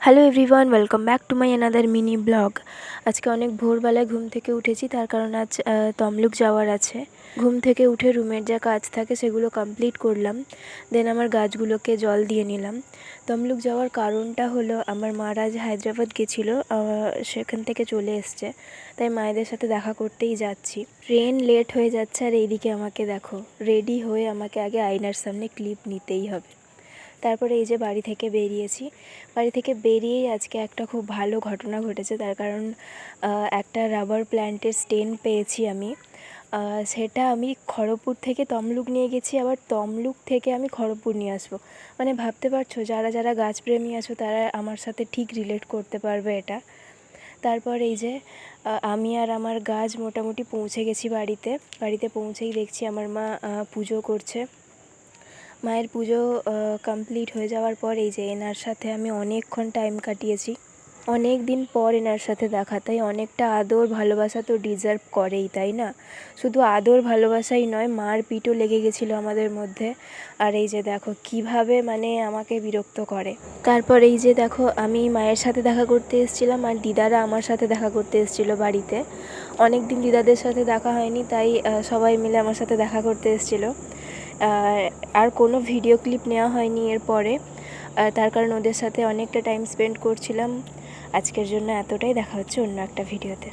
Hello everyone, welcome back to my another mini blog. আজকে অনেক ভোরবেলায় ঘুম থেকে উঠেছি, তার কারণ আজ তমলুক যাওয়ার আছে। ঘুম থেকে উঠে রুমের যা কাজ থাকে সেগুলো কমপ্লিট করলাম, দেন আমার গাছগুলোকে জল দিয়ে নিলাম। তমলুক যাওয়ার কারণটা হলো আমার মা আজ হায়দ্রাবাদ গেছিলো, সেখান থেকে চলে এসছে, তাই মায়েদের সাথে দেখা করতেই যাচ্ছি। ট্রেন লেট হয়ে যাচ্ছে আর এইদিকে আমাকে দেখো রেডি হয়ে আমাকে আগে আয়নার সামনে ক্লিপ নিতেই হবে। তারপরে এই যে বাড়ি থেকে বেরিয়েছি, বাড়ি থেকে বেরিয়েই আজকে একটা খুব ভালো ঘটনা ঘটেছে। তার কারণ একটা রাবার প্ল্যান্টের স্টেন পেয়েছি আমি। সেটা আমি খড়গপুর থেকে তমলুক নিয়ে গেছি, আবার তমলুক থেকে আমি খড়গপুর নিয়ে আসবো। মানে ভাবতে পারছো, যারা যারা গাছপ্রেমী আছো তারা আমার সাথে ঠিক রিলেট করতে পারবে এটা। তারপর এই যে আমি আর আমার গাছ মোটামুটি পৌঁছে গেছি বাড়িতে। বাড়িতে পৌঁছেই দেখছি আমার মা পুজো করছে। মায়ের পুজো কমপ্লিট হয়ে যাওয়ার পর এই যে এনার সাথে আমি অনেকক্ষণ টাইম কাটিয়েছি। অনেক দিন পর এনার সাথে দেখা, তাই অনেকটা আদর ভালোবাসা তো ডিজার্ভ করেই, তাই না? শুধু আদর ভালোবাসাই নয়, মার পিঠও লেগে গেছিলো আমাদের মধ্যে। আর এই যে দেখো কিভাবে মানে আমাকে বিরক্ত করে। তারপর এই যে দেখো আমি মায়ের সাথে দেখা করতে এসেছিলাম, আর দিদারা আমার সাথে দেখা করতে এসেছিলো বাড়িতে। অনেক দিন দিদাদের সাথে দেখা হয়নি, তাই সবাই মিলে আমার সাথে দেখা করতে এসেছিলো। আর কোনো ভিডিও ক্লিপ নেওয়া হয়নি এরপরে, তার কারণ ওদের সাথে অনেকটা টাইম স্পেন্ড করছিলাম। আজকের জন্য এতটাই, দেখা হচ্ছে অন্য একটা ভিডিওতে।